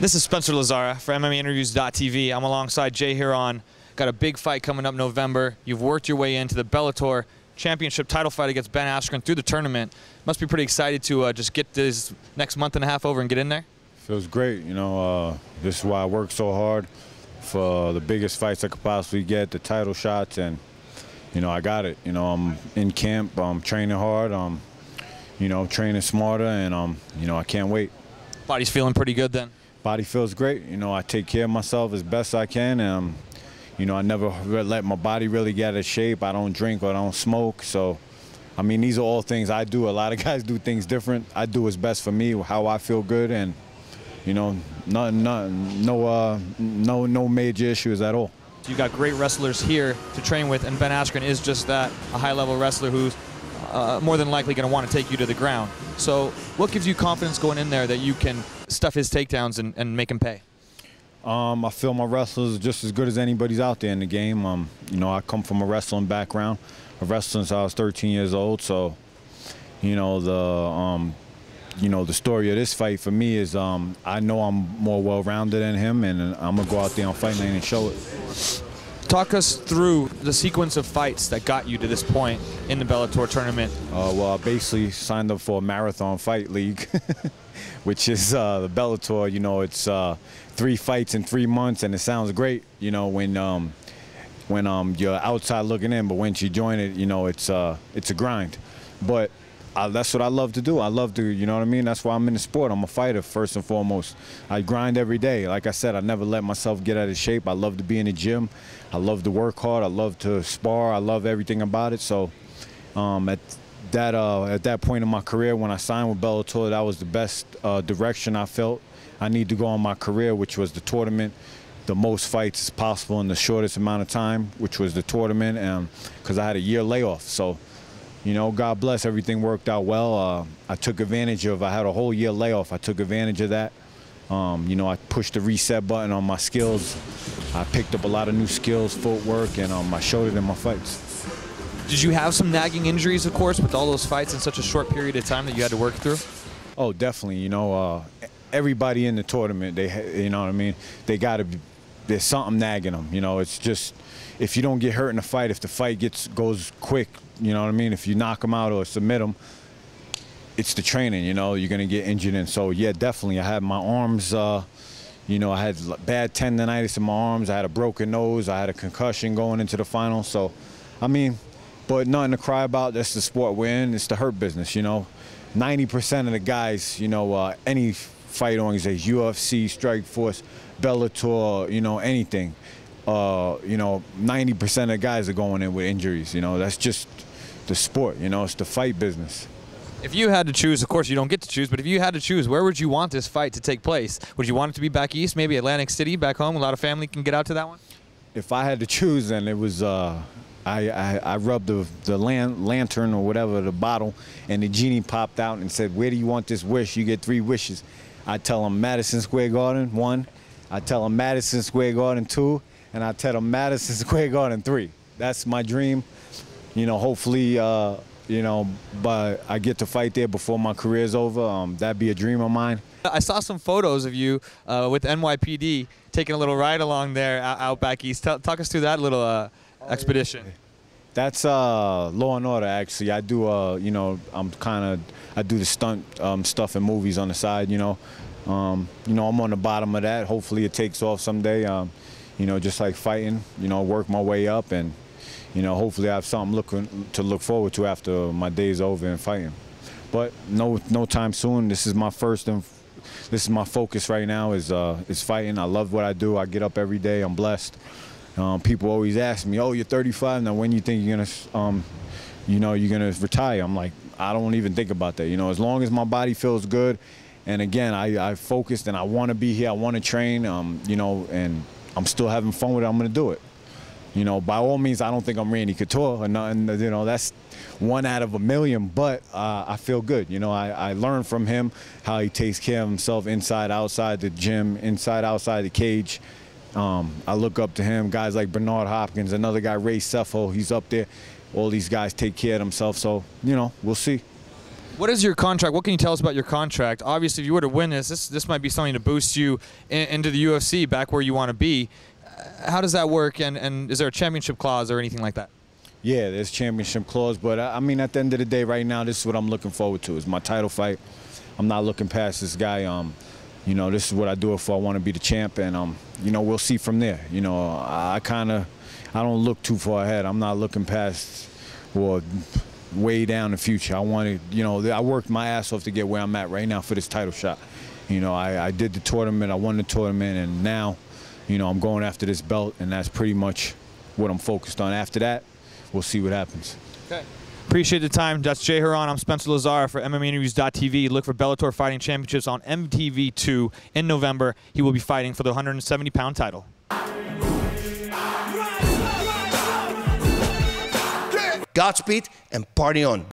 This is Spencer Lazara for MMAinterviews.tv. I'm alongside Jay Hieron. Got a big fight coming up November. You've worked your way into the Bellator Championship title fight against Ben Askren through the tournament. Must be pretty excited to just get this next month and a half over and get in there. Feels great. You know, this is why I work so hard for the biggest fights I could possibly get, the title shots, and, you know, I got it. You know, I'm in camp, I'm training hard, you know, training smarter, and, you know, I can't wait. Body's feeling pretty good then? Body feels great. You know, I take care of myself as best I can, and, you know, I never let my body really get out of shape. I don't drink or I don't smoke, so, I mean, these are all things I do. A lot of guys do things different. I do what's best for me, how I feel good, and, you know, no major issues at all. You got great wrestlers here to train with, and Ben Askren is just that, a high-level wrestler who's more than likely going to want to take you to the ground. So what gives you confidence going in there that you can stuff his takedowns and make him pay? I feel my wrestlers are just as good as anybody's out there in the game. You know, I come from a wrestling background. I've wrestled since I was 13 years old, so, you know, the story of this fight for me is I know I'm more well-rounded than him, and I'm going to go out there on fight lane and show it. Talk us through the sequence of fights that got you to this point in the Bellator tournament. Well, I basically signed up for a marathon fight league, which is the Bellator. You know, it's 3 fights in 3 months, and it sounds great, you know, when you're outside looking in, but once you join it, you know, it's a grind. But that's what I love to do. I love to, you know what I mean? That's why I'm in the sport. I'm a fighter, first and foremost. I grind every day. Like I said, I never let myself get out of shape. I love to be in the gym. I love to work hard. I love to spar. I love everything about it. So at that point in my career, when I signed with Bellator, that was the best direction I felt I need to go in my career, which was the tournament, the most fights as possible in the shortest amount of time, which was the tournament, because I had a year layoff. So, you know, God bless, everything worked out well. I took advantage of, I had a whole year layoff. I took advantage of that. You know, I pushed the reset button on my skills. I picked up a lot of new skills, footwork, and I showed it in my fights. Did you have some nagging injuries, of course, with all those fights in such a short period of time that you had to work through? Oh, definitely. You know, everybody in the tournament, you know what I mean? They got to be, there's something nagging them. You know, it's just, if you don't get hurt in a fight, if the fight goes quick, you know what I mean? If you knock them out or submit them, it's the training, you know, you're going to get injured. And so, yeah, definitely. I had my arms, you know, I had bad tendonitis in my arms. I had a broken nose. I had a concussion going into the final. So, I mean, but nothing to cry about. That's the sport we're in. It's the hurt business, you know. 90% of the guys, you know, any fight organization, UFC, Strikeforce, Bellator, you know, anything, you know, 90% of the guys are going in with injuries. You know, that's just the sport, you know, it's the fight business. If you had to choose, of course you don't get to choose, but if you had to choose, where would you want this fight to take place? Would you want it to be back east, maybe Atlantic City, back home? A lot of family can get out to that one? If I had to choose, then it was, I rubbed the lantern or whatever, the bottle, and the genie popped out and said, where do you want this wish? You get 3 wishes. I tell them Madison Square Garden, 1. I tell them Madison Square Garden, 2. And I tell them Madison Square Garden, 3. That's my dream. You know, hopefully, you know, but I get to fight there before my career's over. That'd be a dream of mine. I saw some photos of you with NYPD taking a little ride along there out back east. Talk us through that little expedition. That's Law and Order, actually. I do, you know, I do the stunt stuff in movies on the side, you know. You know, I'm on the bottom of that. Hopefully it takes off someday. You know, just like fighting, you know, work my way up, and, you know, hopefully I have something to look forward to after my day's over and fighting. But no time soon. This is my first, and this is my focus right now is fighting. I love what I do. I get up every day. I'm blessed. People always ask me, "Oh, you're 35 now. When you think you're gonna, you know, you're gonna retire?" I'm like, I don't even think about that. You know, as long as my body feels good, and again, I focused and I want to be here. I want to train. You know, and I'm still having fun with it. I'm gonna do it. You know, by all means, I don't think I'm Randy Couture or nothing. You know, that's 1 out of a million. But I feel good. You know, I learned from him how he takes care of himself inside, outside the gym, inside, outside the cage. I look up to him. Guys like Bernard Hopkins, another guy, Ray Sefo, he's up there. All these guys take care of themselves. So, you know, we'll see. What is your contract? What can you tell us about your contract? Obviously, if you were to win this might be something to boost you into the UFC, back where you want to be. How does that work, and is there a championship clause or anything like that? Yeah, there's championship clause, but I mean, at the end of the day, right now, this is what I'm looking forward to, is my title fight. I'm not looking past this guy. You know, this is what I do it for. I want to be the champ, and you know, we'll see from there. You know, I don't look too far ahead. I'm not looking past or way down the future. I wanted, you know, I worked my ass off to get where I'm at right now for this title shot. You know, I did the tournament, I won the tournament, and now, you know, I'm going after this belt, and that's pretty much what I'm focused on. After that, we'll see what happens. Okay. Appreciate the time. That's Jay Hieron. I'm Spencer Lazar for MMAinterviews.tv. Look for Bellator Fighting Championships on MTV2 in November. He will be fighting for the 170-pound title. Godspeed and party on.